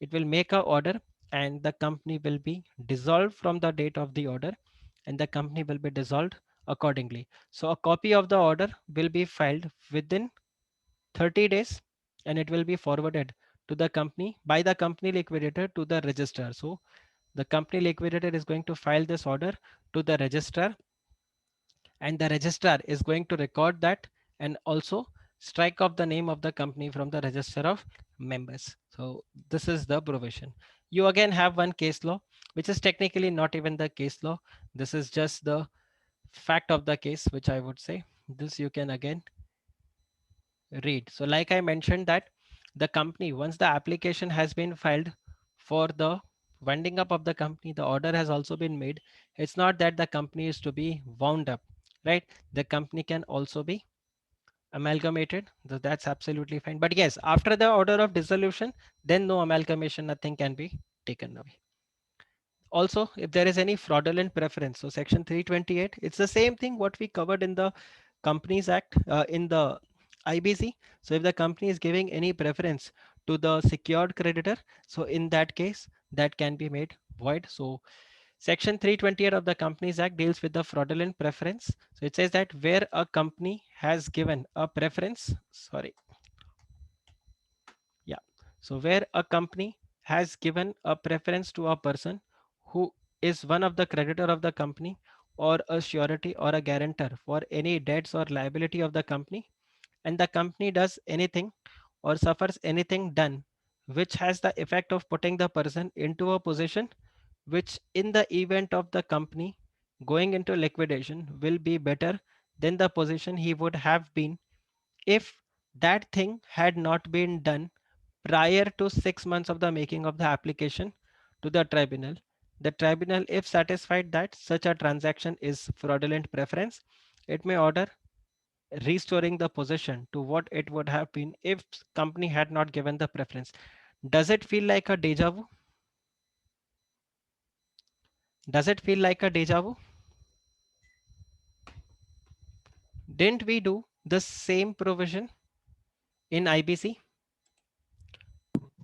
it will make a order and the company will be dissolved from the date of the order, and the company will be dissolved accordingly. So a copy of the order will be filed within 30 days, and it will be forwarded to the company by the company liquidator to the registrar. So the company liquidator is going to file this order to the registrar, and the registrar is going to record that and also strike off the name of the company from the register of members. So this is the provision. You again have one case law which is technically not even the case law. This is just the fact of the case which I would say. This you can again read. So like I mentioned that the company, once the application has been filed for the winding up of the company, the order has also been made. It's not that the company is to be wound up, right? The company can also be amalgamated, that's absolutely fine. But yes, after the order of dissolution, then no amalgamation, nothing can be taken away. Also, if there is any fraudulent preference, so section 328, it's the same thing what we covered in the Companies Act, in the IBC. So if the company is giving any preference to the secured creditor, so in that case, that can be made void. So section 328 of the Companies Act deals with the fraudulent preference. So it says that where a company has given a preference, sorry, yeah. So where a company has given a preference to a person who is one of the creditor of the company, or a surety or a guarantor for any debts or liability of the company, and the company does anything or suffers anything done which has the effect of putting the person into a position which in the event of the company going into liquidation will be better than the position he would have been if that thing had not been done prior to 6 months of the making of the application to the tribunal. The tribunal, if satisfied that such a transaction is fraudulent preference, it may order restoring the position to what it would have been if company had not given the preference. Does it feel like a deja vu? Does it feel like a deja vu? Didn't we do the same provision in IBC?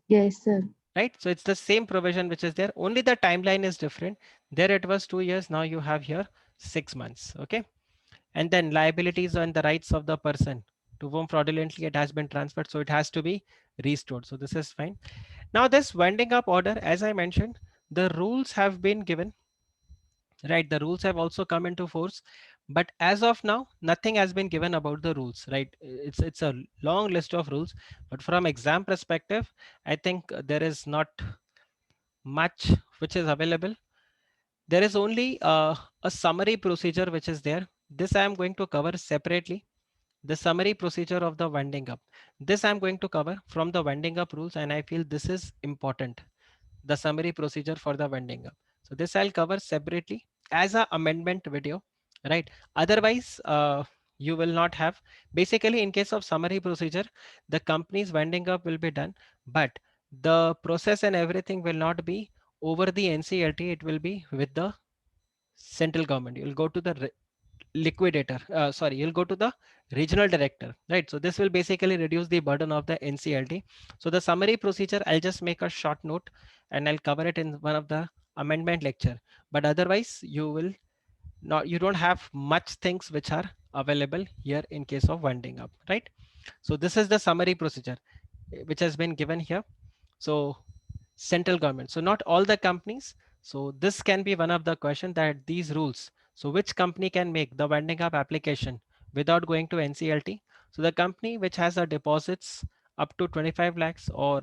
Yes, sir. Right? So it's the same provision which is there. Only the timeline is different. There it was 2 years. Now you have here 6 months. Okay. And then liabilities and the rights of the person to whom fraudulently it has been transferred. So it has to be restored. So this is fine. Now this winding up order, as I mentioned, the rules have been given, right? The rules have also come into force, but as of now, nothing has been given about the rules, right? It's a long list of rules, but from exam perspective, I think there is not much which is available. There is only a summary procedure which is there. This I am going to cover separately. The summary procedure of the winding up. This I'm going to cover from the winding up rules, and I feel this is important. The summary procedure for the winding up. So this I'll cover separately as a amendment video, right? Otherwise, you will not have. Basically, in case of summary procedure, the company's winding up will be done, but the process and everything will not be over the NCLT. It will be with the central government. You'll go to the liquidator, sorry, you'll go to the regional director, right? So this will basically reduce the burden of the NCLT. So the summary procedure, I'll just make a short note and I'll cover it in one of the amendment lecture, but otherwise you will not, you don't have much things which are available here in case of winding up, right? So this is the summary procedure which has been given here. So central government, so not all the companies. So this can be one of the question, that these rules, so which company can make the winding up application without going to NCLT? So the company which has a deposits up to 25 lakhs, or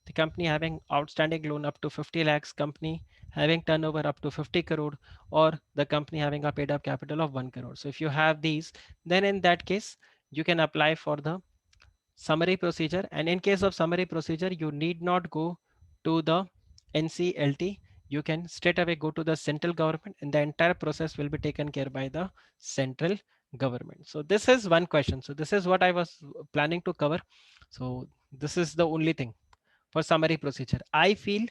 the company having outstanding loan up to 50 lakhs, company having turnover up to 50 crore, or the company having a paid up capital of 1 crore. So if you have these, then in that case you can apply for the summary procedure. And in case of summary procedure, you need not go to the NCLT. You can straight away go to the central government, and the entire process will be taken care by the central government. So this is one question. So this is what I was planning to cover. So this is the only thing for summary procedure. I feel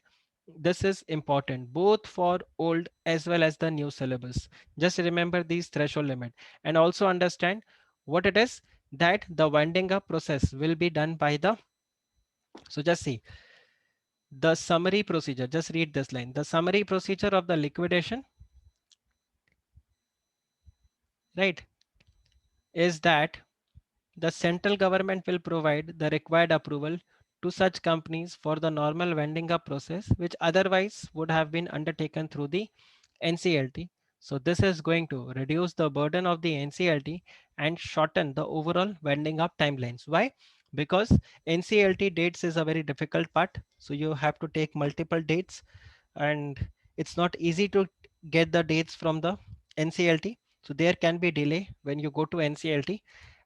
this is important both for old as well as the new syllabus. Just remember these threshold limit, and also understand what it is, that the winding up process will be done by the, so just see the summary procedure, just read this line. The summary procedure of the liquidation, right, is that the central government will provide the required approval to such companies for the normal winding up process, which otherwise would have been undertaken through the NCLT. So this is going to reduce the burden of the NCLT and shorten the overall winding up timelines. Why? Because NCLT dates is a very difficult part. So you have to take multiple dates, and it's not easy to get the dates from the NCLT. So there can be delay when you go to NCLT,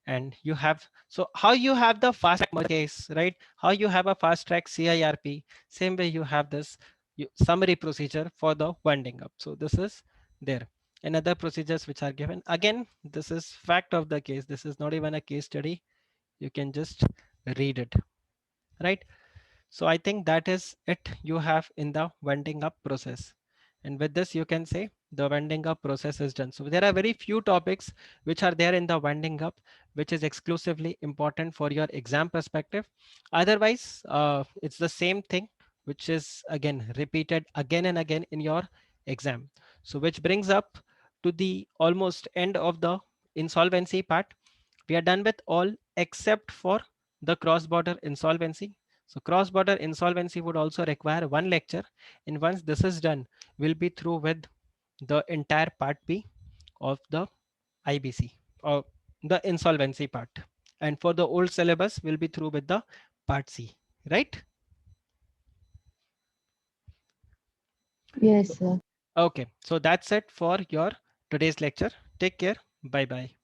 and you have, so how you have the fast track case, right? How you have a fast track CIRP, same way you have this summary procedure for the winding up. So this is there. and other procedures which are given. Again, this is fact of the case. This is not even a case study. You can just read it, right? So I think that is it you have in the winding up process. And with this, you can say the winding up process is done. So there are very few topics which are there in the winding up, which is exclusively important for your exam perspective. Otherwise, it's the same thing, which is again repeated again and again in your exam. So which brings up to the almost end of the insolvency part. We are done with all except for the cross-border insolvency. So cross-border insolvency would also require one lecture. And once this is done, we'll be through with the entire part B of the IBC or the insolvency part. And for the old syllabus, we'll be through with the part C, right? Yes, sir. Okay, so that's it for your today's lecture. Take care. Bye bye.